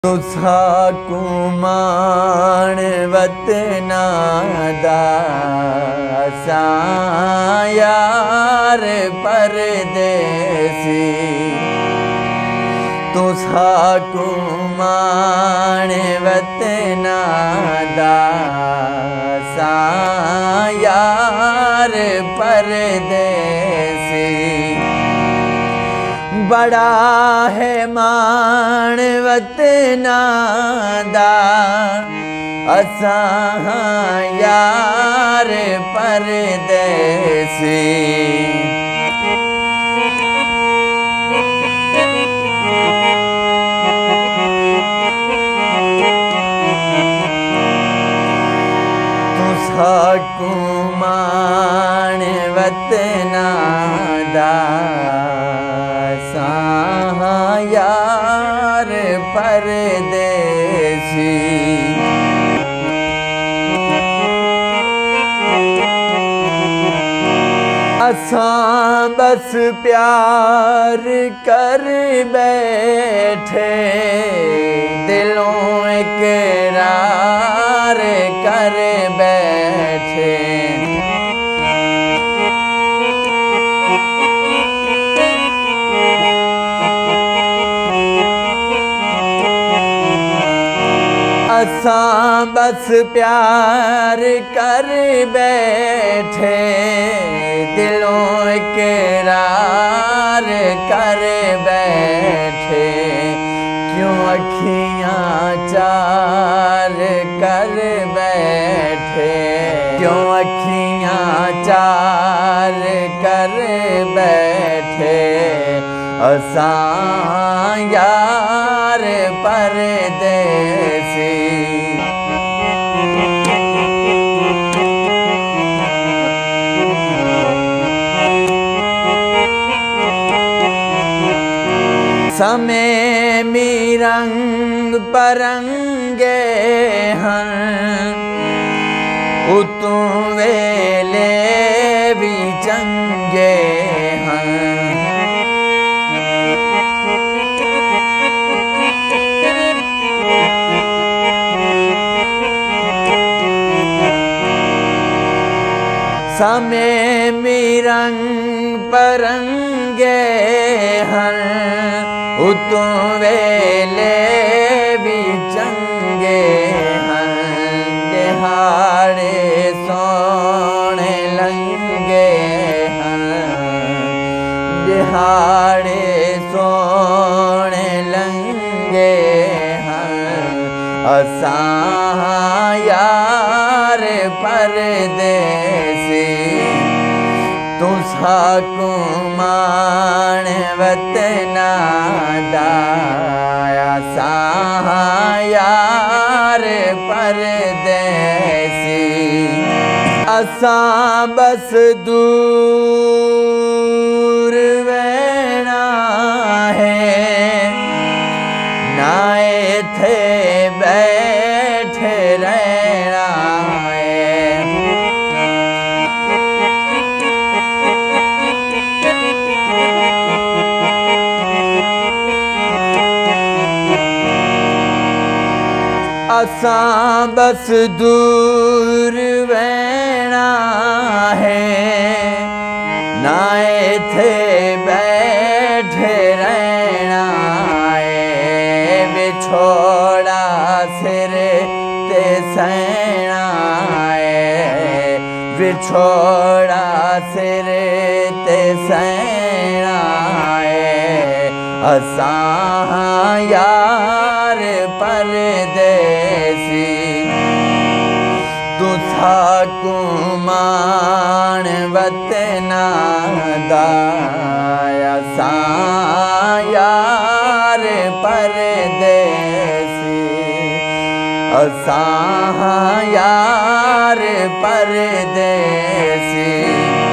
तुसा कुमान वतना दा यार परदेसी। तुसा कुमान वतना दा यार परदेसी। बड़ा है मान वतना दा असां यार परदेसी। तुसा कुमान वतना दा यार परदेसी। असां बस प्यार कर बैठे दिलों इकरार कर बैठे। असां बस प्यार कर बैठे दिलों इकरार कर बैठे। क्यों अखियाँ चार कर बैठे। क्यों अखियाँ चार कर बैठे। असां यार परदेसी। समय मीरंग परंगे हन उतू वेले भी चंगे हन। समय मीरंग परंगे हन उतू वेले भी चंगे हन। दिहाड़े सोने लंगे हन। दिहाड़े सोने लंगे हन। असां यार परदेसी। तुसा कुमान वतना दा असां यार परदेसी। असां बस दूर वेणा है ना इथे बैठे रहना है। असां बस दूर वेणा है ना इथे बैठे रहना है। बिछोड़ा सिर ते सहना है। बिछोड़ा सिर ते सहना है। असां यार परदेसी। तुसा कुमान वतना दा असां यार परदेसी। असां यार परदेसी।